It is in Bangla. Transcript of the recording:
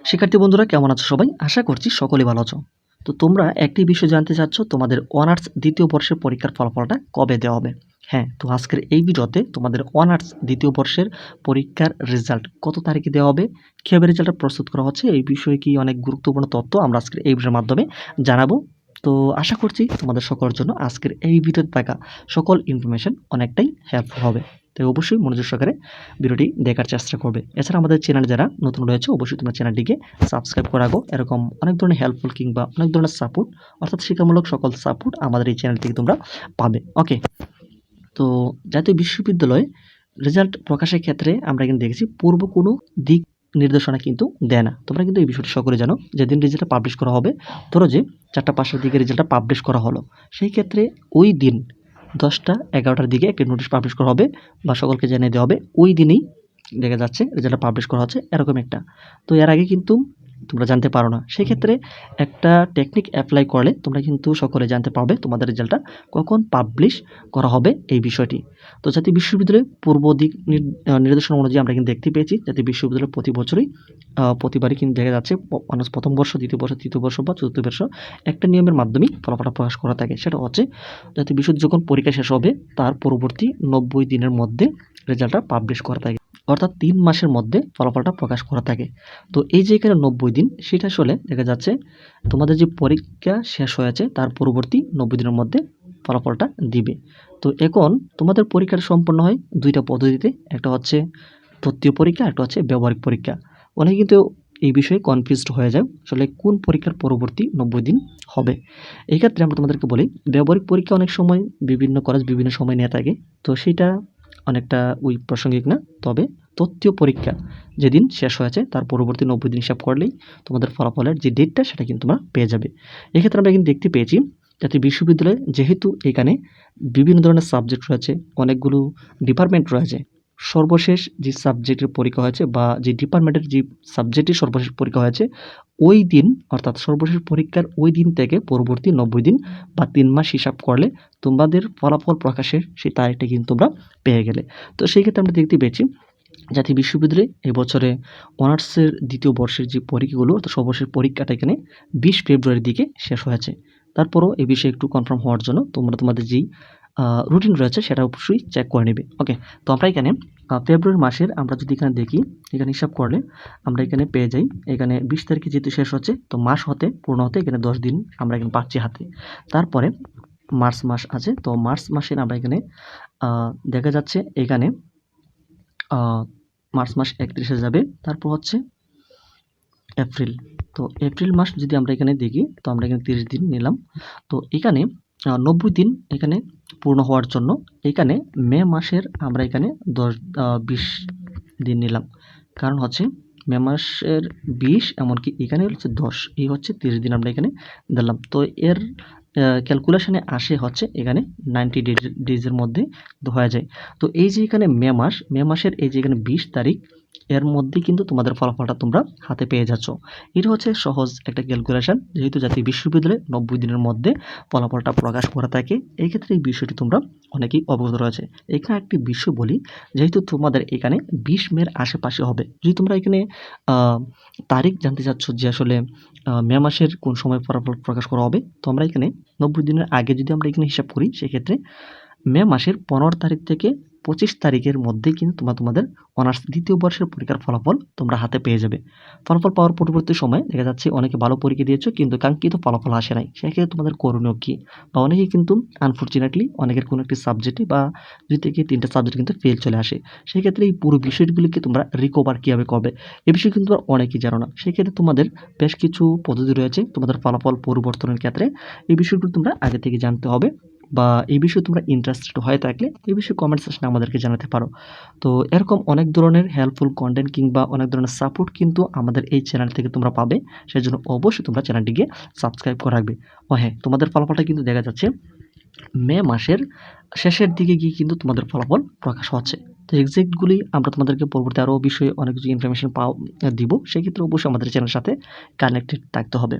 শিক্ষার্থী বন্ধুরা কেমন আছো সবাই? আশা করছি সকলেই ভালো আছো। তো তোমরা একটি বিষয় জানতে চাচ্ছ তোমাদের অনার্স দ্বিতীয় বর্ষের পরীক্ষার ফলাফলটা কবে দেওয়া হবে? হ্যাঁ, তো আজকের এই ভিডিওতে তোমাদের অনার্স দ্বিতীয় বর্ষের পরীক্ষার রেজাল্ট কত তারিখে দেওয়া হবে, কীভাবে রেজাল্টটা প্রস্তুত করা হচ্ছে এই বিষয়ে কি অনেক গুরুত্বপূর্ণ তথ্য আমরা আজকের এই ভিডিওর মাধ্যমে জানাবো। তো আশা করছি তোমাদের সকলের জন্য আজকের এই ভিডিওতে থাকা সকল ইনফরমেশন অনেকটাই হেল্পফুল হবে। তাই অবশ্যই মনোযোগ সহকারে ভিডিওটি দেখার চেষ্টা করবে। এছাড়া আমাদের চ্যানেলে যারা নতুন রয়েছে অবশ্যই তোমরা চ্যানেলটিকে সাবস্ক্রাইব করে রাখো। এরকম অনেক ধরনের হেল্পফুল কিংবা অনেক ধরনের সাপোর্ট অর্থাৎ শিক্ষামূলক সকল সাপোর্ট আমাদের এই চ্যানেল থেকে তোমরা পাবে। ওকে, তো জাতীয় বিশ্ববিদ্যালয় রেজাল্ট প্রকাশের ক্ষেত্রে আমরা কিন্তু দেখেছি পূর্ব কোনো দিক নির্দেশনা কিন্তু দেয় না। তোমরা কিন্তু এই বিষয়টি সকলে জানো। যেদিন রেজাল্টটা পাবলিশ করা হবে, ধরো যে 4টা-5টার দিকে রেজাল্টটা পাবলিশ করা হলো, সেই ক্ষেত্রে ওই দিন 10টা-11টার দিকে একটি নোটিশ পাবলিশ করা হবে বা সকলকে জানিয়ে দেওয়া হবে ওই দিনেই দেখা যাচ্ছে রেজাল্টটা পাবলিশ করা হচ্ছে এরকম একটা। তো এর আগে কিন্তু তোমরা জানতে পারো না। সেক্ষেত্রে একটা টেকনিক অ্যাপ্লাই করলে তোমরা কিন্তু সকলে জানতে পারবে তোমাদের রেজাল্টটা কখন পাবলিশ করা হবে এই বিষয়টি। তো জাতীয় বিশ্ববিদ্যালয়ের পূর্ব দিক নির্দেশনা অনুযায়ী আমরা কিন্তু দেখতে পেয়েছি জাতীয় বিশ্ববিদ্যালয় প্রতি বছরই প্রতিবারই কিন্তু দেখা যাচ্ছে অনার্স প্রথম বর্ষ, দ্বিতীয় বর্ষ, তৃতীয় বর্ষ বা চতুর্থ বর্ষ একটা নিয়মের মাধ্যমেই ফলাফলটা প্রকাশ করা থাকে। সেটা হচ্ছে জাতীয় বিশ্ববিদ্যালয় যখন পরীক্ষা শেষ হবে তার পরবর্তী 90 দিনের মধ্যে রেজাল্টটা পাবলিশ করা থাকে, অর্থাৎ 3 মাসের মধ্যে ফলাফলটা প্রকাশ করা থাকে। তো এই যে এখানে 90 দিন, সেটা আসলে দেখা যাচ্ছে তোমাদের যে পরীক্ষা শেষ হয়েছে তার পরবর্তী 90 দিনের মধ্যে ফলাফলটা দিবে। তো এখন তোমাদের পরীক্ষাটা সম্পন্ন হয় 2টা পদ্ধতিতে। একটা হচ্ছে তত্ত্বীয় পরীক্ষা, একটা হচ্ছে ব্যবহারিক পরীক্ষা। অনেকে কিন্তু এই বিষয়ে কনফিউজড হয়ে যায় আসলে কোন পরীক্ষার পরবর্তী 90 দিন হবে। এই ক্ষেত্রে আমরা তোমাদেরকে বলি ব্যবহারিক পরীক্ষা অনেক সময় বিভিন্ন কলেজ বিভিন্ন সময় নিয়ে থাকে। তো সেটা অনেকটা ওই প্রাসঙ্গিক না। তবে তত্ত্বীয় পরীক্ষা যেদিন শেষ হয়েছে তার পরবর্তী 90 দিন হিসাব করলেই তোমাদের ফলাফলের যে ডেটটা সেটা কিন্তু তোমরা পেয়ে যাবে। এক্ষেত্রে আমরা কিন্তু দেখতে পেয়েছি জাতীয় বিশ্ববিদ্যালয়ে যেহেতু এখানে বিভিন্ন ধরনের সাবজেক্ট রয়েছে, অনেকগুলো ডিপার্টমেন্ট রয়েছে। সর্বশেষ যে সাবজেক্টের পরীক্ষা হয়েছে বা যে ডিপার্টমেন্টের যে সাবজেক্টের সর্বশেষ পরীক্ষা হয়েছে ওই দিন, অর্থাৎ সর্বশেষ পরীক্ষার ওই দিন থেকে পরবর্তী 90 দিন বা 3 মাস হিসাব করলে তোমাদের ফলাফল প্রকাশের সেই তারিখটা কিন্তু তোমরা পেয়ে গেলে। তো সেই ক্ষেত্রে আমরা দেখতে পেয়েছি জাতীয় বিশ্ববিদ্যালয়ে এবছরে অনার্সের দ্বিতীয় বর্ষের যে পরীক্ষাগুলো অর্থাৎ সর্বশেষ পরীক্ষাটা এখানে 20 ফেব্রুয়ারির দিকে শেষ হয়েছে। তারপরও এই বিষয়ে একটু কনফার্ম হওয়ার জন্য তোমরা তোমাদের যেই রুটিন রয়েছে সেটা অবশ্যই চেক করে নেবে। ওকে, তো আমরা এখানে ফেব্রুয়ারি মাসের আমরা যদি এখানে দেখি, এখানে হিসাব করলে আমরা এখানে পেয়ে যাই এখানে 20 তারিখে যেহেতু শেষ হচ্ছে তো মাস হতে পূর্ণ হতে এখানে 10 দিন আমরা এখানে পাচ্ছি হাতে। তারপরে মার্চ মাস আছে, তো মার্চ মাসের আমরা এখানে দেখা যাচ্ছে এখানে মার্চ মাস 31 যাবে। তারপর হচ্ছে এপ্রিল। তো এপ্রিল মাস যদি আমরা এখানে দেখি তো আমরা এখানে 30 দিন নিলাম। তো এখানে 90 দিন এখানে পূর্ণ হওয়ার জন্য এখানে মে মাসের আমরা এখানে 20 দিন নিলাম। কারণ হচ্ছে মে মাসের 20 এমনকি এখানে হচ্ছে 10, এই হচ্ছে 30 দিন আমরা এখানে দিলাম। তো এর ক্যালকুলেশনে আসে হচ্ছে এখানে 90 ডেজের মধ্যে হয়ে যায়। তো এই যে এখানে মে মাসের এই যে এখানে 20 তারিখ এর মধ্যে কিন্তু তোমাদের ফলাফলটা তোমরা হাতে পেয়ে যাচ্ছ। এটা হচ্ছে সহজ একটা ক্যালকুলেশন, যেহেতু জাতীয় বিশ্ববিদ্যালয়ে 90 দিনের মধ্যে ফলাফলটা প্রকাশ করে থাকে। এই ক্ষেত্রে এই বিষয়টি তোমরা অনেকেই অবগত রয়েছে। এখানে একটি বিষয় বলি, যেহেতু তোমাদের এখানে 20 মের আশেপাশে হবে, যদি তোমরা এখানে তারিখ জানতে চাচ্ছ যে আসলে মে মাসের কোন সময় ফলাফল প্রকাশ করা হবে, তো আমরা এখানে 90 দিনের আগে যদি আমরা এখানে হিসাব করি সেক্ষেত্রে মে মাসের 15 তারিখ থেকে 25 তারিখের মধ্যে কিন্তু তোমাদের অনার্স দ্বিতীয় বর্ষের পরীক্ষার ফলাফল তোমরা হাতে পেয়ে যাবে। ফলাফল পাওয়ার পরবর্তী সময়ে দেখা যাচ্ছে অনেকে ভালো পরীক্ষা দিয়েছো কিন্তু কাঙ্ক্ষিত ফলাফল আসে নাই। সেক্ষেত্রে তোমাদের করণীয় কী? বা অনেকে কিন্তু আনফরচুনেটলি অনেকের কোনো একটি সাবজেক্টে বা 2 থেকে 3টা সাবজেক্ট কিন্তু ফেল চলে আসে। সেক্ষেত্রে এই পুরো বিষয়গুলিকে তোমরা রিকভার কীভাবে করবে এ বিষয়ে কিন্তু অনেকেই জানো না। সেক্ষেত্রে তোমাদের বেশ কিছু পদ্ধতি রয়েছে তোমাদের ফলাফল পরিবর্তনের ক্ষেত্রে। এই বিষয়গুলো তোমরা আগে থেকে জানতে হবে বা এই বিষয়ে তোমরা ইন্টারেস্টেড হয়ে থাকলে এই বিষয়ে কমেন্ট সেকশনে আমাদেরকে জানাতে পারো। তো এরকম অনেক ধরনের হেল্পফুল কন্টেন্ট কিংবা অনেক ধরনের সাপোর্ট কিন্তু আমাদের এই চ্যানেল থেকে তোমরা পাবে। সেজন্য অবশ্যই তোমরা চ্যানেলটিকে সাবস্ক্রাইব করে রাখবে। ও হ্যাঁ, তোমাদের ফলাফলটা কিন্তু দেখা যাচ্ছে মে মাসের শেষের দিকে গিয়ে কিন্তু তোমাদের ফলাফল প্রকাশ হচ্ছে। তো এক্সাক্টগুলি আমরা তোমাদেরকে পরবর্তী আরও বিষয়ে অনেক কিছু ইনফরমেশন দিব। সেক্ষেত্রে অবশ্যই আমাদের চ্যানেলের সাথে কানেক্টেড থাকতে হবে।